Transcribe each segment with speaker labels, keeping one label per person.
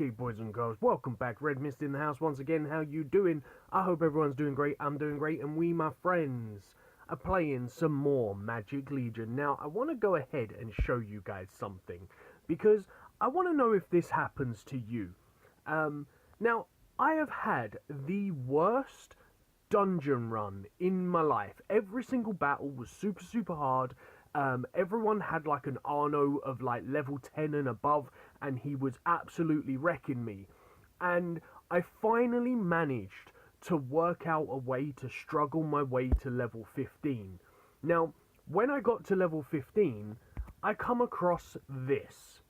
Speaker 1: Okay, boys and girls, welcome back. Redmissed in the house once again. How you doing? I hope everyone's doing great. I'm doing great, and we, my friends, are playing some more Magic Legion. Now, I want to go ahead and show you guys something, because I want to know if this happens to you. Now, I have had the worst dungeon run in my life. Every single battle was super hard. Everyone had like an Arno of like level 10 and above, and he was absolutely wrecking me. And I finally managed to work out a way to struggle my way to level 15. Now, when I got to level 15, I come across this.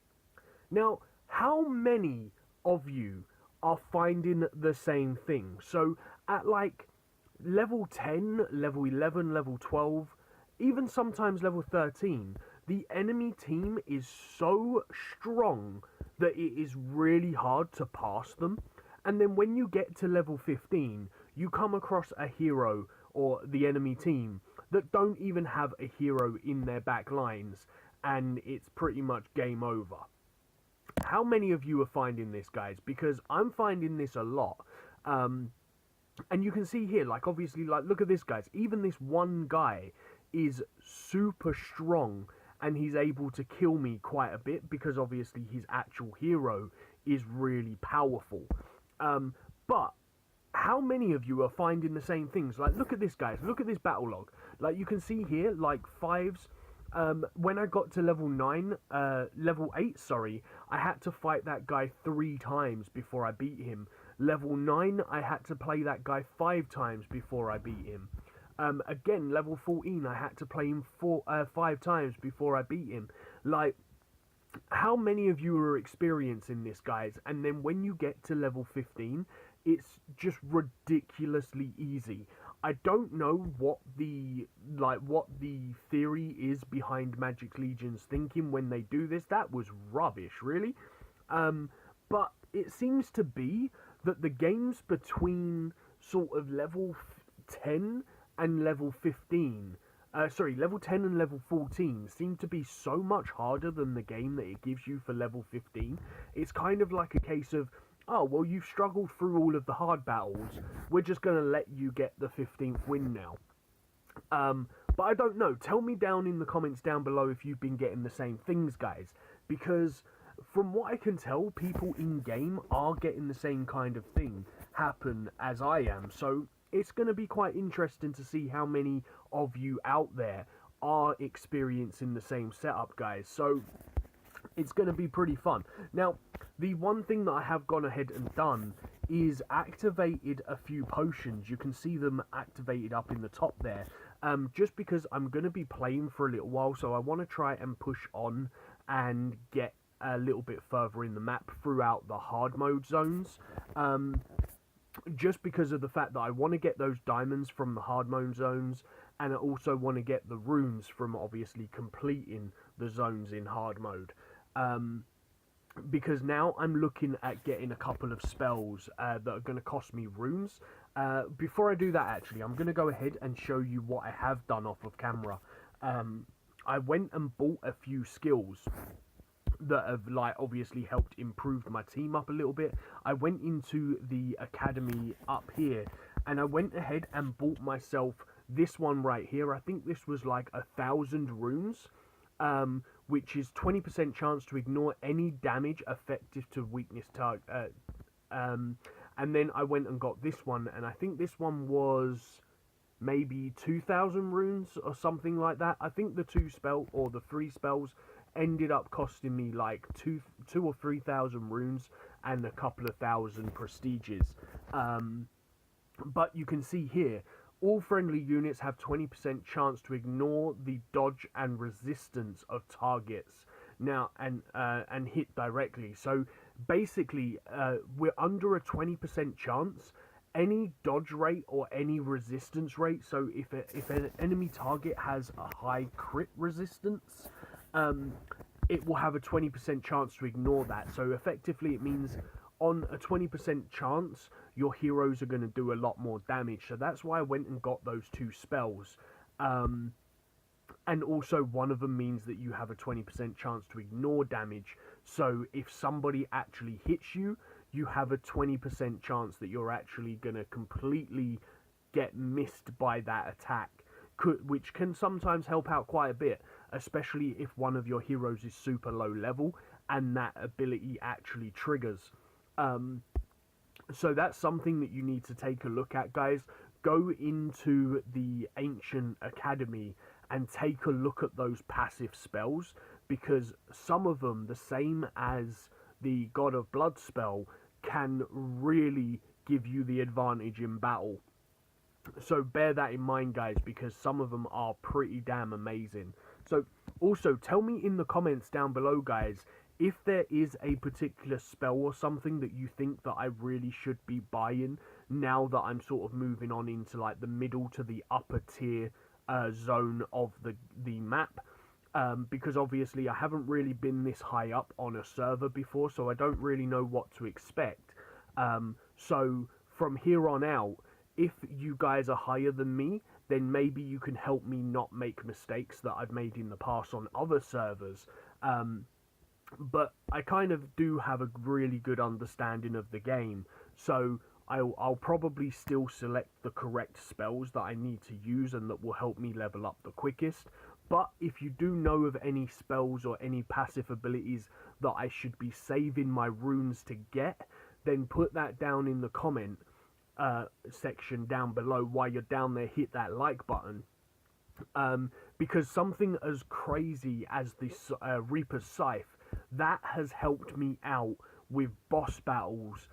Speaker 1: Now, how many of you are finding the same thing? So at like level 10, level 11, level 12, even sometimes level 13, the enemy team is so strong that it is really hard to pass them. And then when you get to level 15, you come across a hero or the enemy team that don't even have a hero in their back lines, and it's pretty much game over. How many of you are finding this, guys? Because I'm finding this a lot. And you can see here, like, obviously, like, look at this, guys. Even this one guy is super strong, and he's able to kill me quite a bit because obviously his actual hero is really powerful. But how many of you are finding the same things? Like, look at this, guys. Look at this battle log. Like, you can see here, like, fives. When I got to level 8, sorry, I had to fight that guy 3 times before I beat him. Level 9, I had to play that guy 5 times before I beat him. Again, level 14, I had to play him 5 times before I beat him. Like, how many of you are experiencing this, guys? And then when you get to level 15, it's just ridiculously easy. I don't know what the theory is behind Magic Legion's thinking when they do this. That was rubbish, really. But it seems to be that the games between sort of level 10 and level 15, level 10 and level 14 seem to be so much harder than the game that it gives you for level 15. It's kind of like a case of, oh, well, you've struggled through all of the hard battles, we're just going to let you get the 15th win now. But I don't know. Tell me down in the comments down below if you've been getting the same things, guys, because from what I can tell, people in-game are getting the same kind of thing happen as I am. So it's going to be quite interesting to see how many of you out there are experiencing the same setup, guys. So it's going to be pretty fun. Now, the one thing that I have gone ahead and done is activated a few potions. You can see them activated up in the top there. Just because I'm going to be playing for a little while, so I want to try and push on and get a little bit further in the map throughout the hard mode zones. Just because of the fact that I want to get those diamonds from the hard mode zones, and I also want to get the runes from obviously completing the zones in hard mode. Because now I'm looking at getting a couple of spells that are going to cost me runes. Before I do that, actually, I'm going to go ahead and show you what I have done off of camera. I went and bought a few skills that have, like, obviously helped improve my team up a little bit. I went into the academy up here, and I went ahead and bought myself this one right here. I think this was like 1,000 runes, which is 20% chance to ignore any damage effective to weakness target. And then I went and got this one, and I think this one was maybe 2,000 runes or something like that. I think the 3 spells ended up costing me like 2 or 3,000 runes and a couple of thousand prestiges. But you can see here, all friendly units have 20% chance to ignore the dodge and resistance of targets now and hit directly. So basically, we're under a 20% chance. Any dodge rate or any resistance rate, so if an enemy target has a high crit resistance, it will have a 20% chance to ignore that. So effectively it means on a 20% chance, your heroes are going to do a lot more damage. So that's why I went and got those 2 spells. And also one of them means that you have a 20% chance to ignore damage. So if somebody actually hits you, you have a 20% chance that you're actually going to completely get missed by that attack, which can sometimes help out quite a bit, especially if one of your heroes is super low level and that ability actually triggers. So that's something that you need to take a look at, guys. Go into the Ancient Academy and take a look at those passive spells, because some of them, the same as the God of Blood spell, can really give you the advantage in battle. So bear that in mind, guys, because some of them are pretty damn amazing. So also tell me in the comments down below, guys, if there is a particular spell or something that you think that I really should be buying now that I'm sort of moving on into like the middle to the upper tier zone of the map. Because obviously I haven't really been this high up on a server before, so I don't really know what to expect. So from here on out, if you guys are higher than me, then maybe you can help me not make mistakes that I've made in the past on other servers. But I kind of do have a really good understanding of the game, so I'll probably still select the correct spells that I need to use and that will help me level up the quickest. But if you do know of any spells or any passive abilities that I should be saving my runes to get, then put that down in the comment section down below. While you're down there, hit that like button. Because something as crazy as this Reaper's Scythe, that has helped me out with boss battles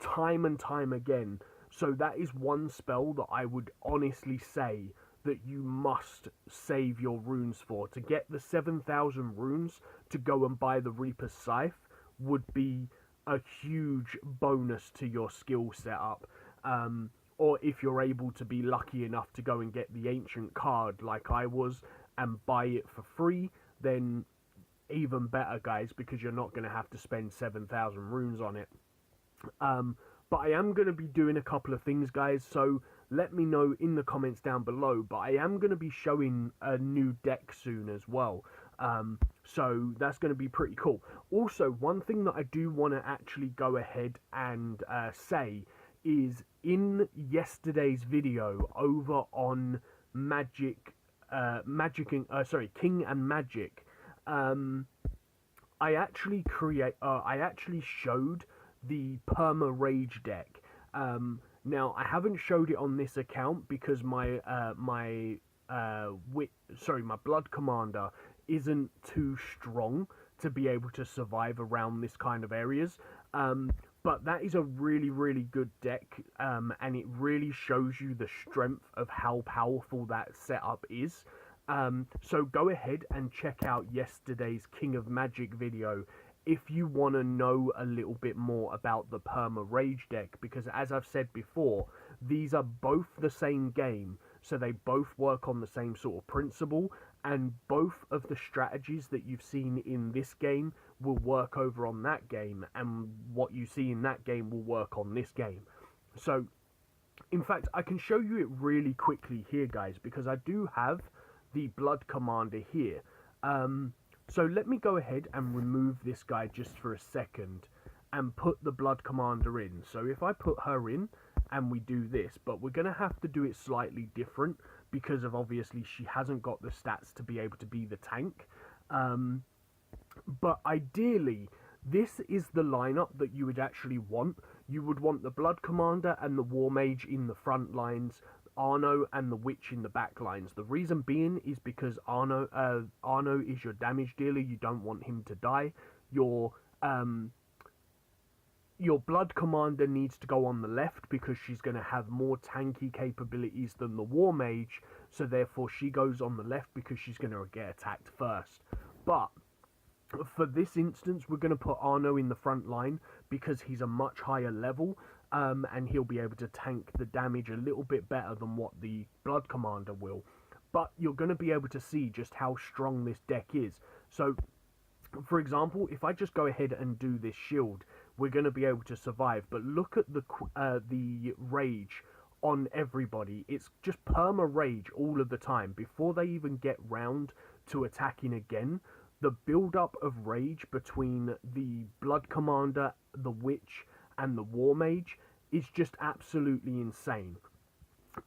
Speaker 1: time and time again. So that is one spell that I would honestly say that you must save your runes for. To get the 7,000 runes to go and buy the Reaper's Scythe would be a huge bonus to your skill setup. Or if you're able to be lucky enough to go and get the ancient card like I was and buy it for free, then even better, guys, because you're not going to have to spend 7,000 runes on it. But I am going to be doing a couple of things, guys, so let me know in the comments down below. But I am going to be showing a new deck soon as well, so that's going to be pretty cool. Also, one thing that I do want to actually go ahead and say is, in yesterday's video over on King and Magic, I actually showed the perma-rage deck. Now I haven't showed it on this account because my blood commander isn't too strong to be able to survive around this kind of areas. But that is a really, really good deck, and it really shows you the strength of how powerful that setup is. So go ahead and check out yesterday's King of Magic video if you want to know a little bit more about the perma-rage deck, because as I've said before, these are both the same game, so they both work on the same sort of principle, and both of the strategies that you've seen in this game will work over on that game, and what you see in that game will work on this game. So, in fact, I can show you it really quickly here, guys, because I do have the Blood Commander here. So let me go ahead and remove this guy just for a second and put the Blood Commander in. So if I put her in and we do this, but we're going to have to do it slightly different because of obviously she hasn't got the stats to be able to be the tank. But ideally, this is the lineup that you would actually want. You would want the Blood Commander and the War Mage in the front lines, Arno and the Witch in the back lines. The reason being is because Arno is your damage dealer. You don't want him to die. Your Blood Commander needs to go on the left because she's going to have more tanky capabilities than the War Mage, so therefore she goes on the left because she's going to get attacked first. But for this instance, we're going to put Arno in the front line because he's a much higher level, and he'll be able to tank the damage a little bit better than what the Blood Commander will. But you're going to be able to see just how strong this deck is. So, for example, if I just go ahead and do this shield, we're going to be able to survive. But look at the rage on everybody. It's just perma-rage all of the time. Before they even get round to attacking again, the build-up of rage between the Blood Commander, the Witch, and the War Mage is just absolutely insane.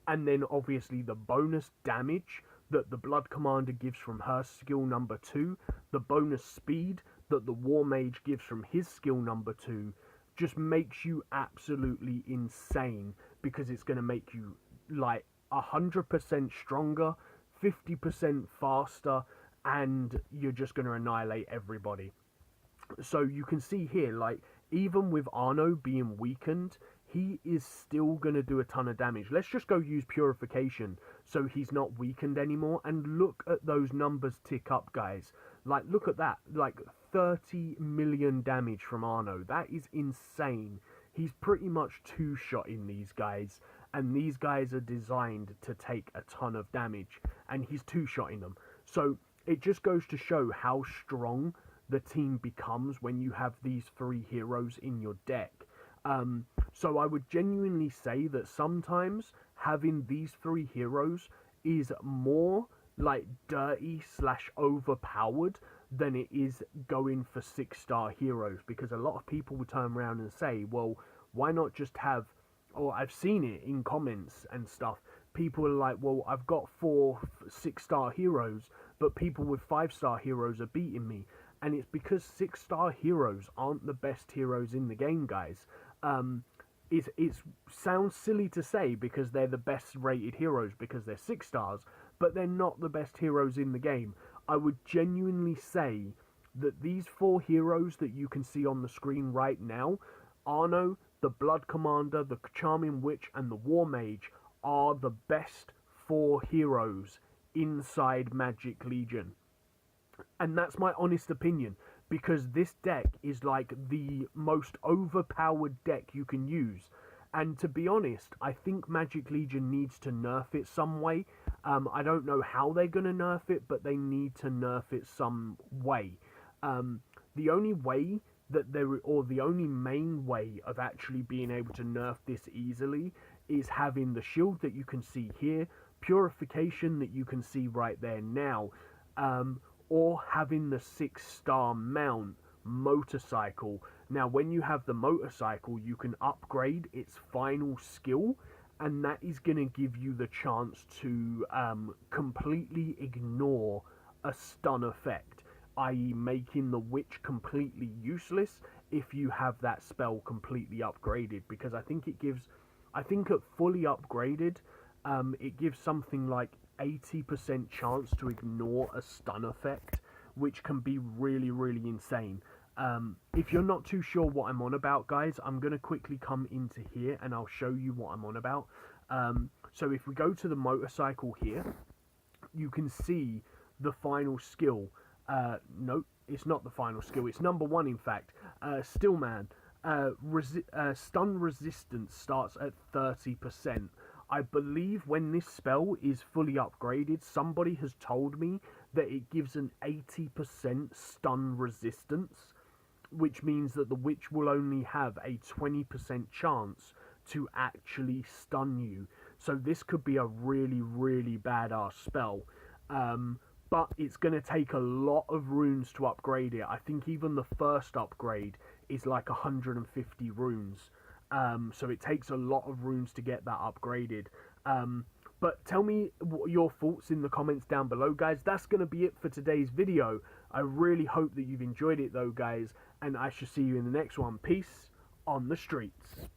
Speaker 1: And then obviously the bonus damage that the Blood Commander gives from her skill number 2, the bonus speed that the War Mage gives from his skill number 2, just makes you absolutely insane, because it's going to make you like 100% stronger, 50% faster, and you're just going to annihilate everybody. So you can see here, like, even with Arno being weakened, he is still going to do a ton of damage. Let's just go use Purification so he's not weakened anymore, and look at those numbers tick up, guys. Like, look at that, like 30 million damage from Arno. That is insane. He's pretty much two-shotting these guys, and these guys are designed to take a ton of damage, and he's two-shotting them. So it just goes to show how strong the team becomes when you have these 3 heroes in your deck. So I would genuinely say that sometimes having these 3 heroes is more like dirty / overpowered than it is going for 6-star heroes, because a lot of people would turn around and say, well, why not just have, or I've seen it in comments and stuff, people are like, well, I've got 4 6-star heroes, but people with 5-star heroes are beating me. And it's because 6-star heroes aren't the best heroes in the game, guys. It sounds silly to say because they're the best rated heroes because they're 6 stars, but they're not the best heroes in the game. I would genuinely say that these 4 heroes that you can see on the screen right now, Arno, the Blood Commander, the Charming Witch, and the War Mage, are the best 4 heroes inside Magic Legion. And that's my honest opinion, because this deck is like the most overpowered deck you can use. And to be honest, I think Magic Legion needs to nerf it some way. I don't know how they're going to nerf it, but they need to nerf it some way. The only way that the only main way of actually being able to nerf this easily is having the shield that you can see here, Purification that you can see right there now, or having the 6-star mount, Motorcycle. Now, when you have the Motorcycle, you can upgrade its final skill, and that is going to give you the chance to completely ignore a stun effect, i.e. making the Witch completely useless if you have that spell completely upgraded, because I think it gives, at fully upgraded, it gives something like 80% chance to ignore a stun effect, which can be really, really insane. If you're not too sure what I'm on about, guys, I'm going to quickly come into here and I'll show you what I'm on about. So if we go to the Motorcycle here, you can see the final skill. No, it's not the final skill, it's number 1 in fact. Stillman, stun resistance starts at 30%. I believe when this spell is fully upgraded, somebody has told me that it gives an 80% stun resistance, which means that the Witch will only have a 20% chance to actually stun you. So this could be a really, really badass spell. But it's going to take a lot of runes to upgrade it. I think even the first upgrade is like 150 runes. So it takes a lot of runes to get that upgraded. But tell me your thoughts in the comments down below, guys. That's going to be it for today's video. I really hope that you've enjoyed it though, guys, and I shall see you in the next one. Peace on the streets.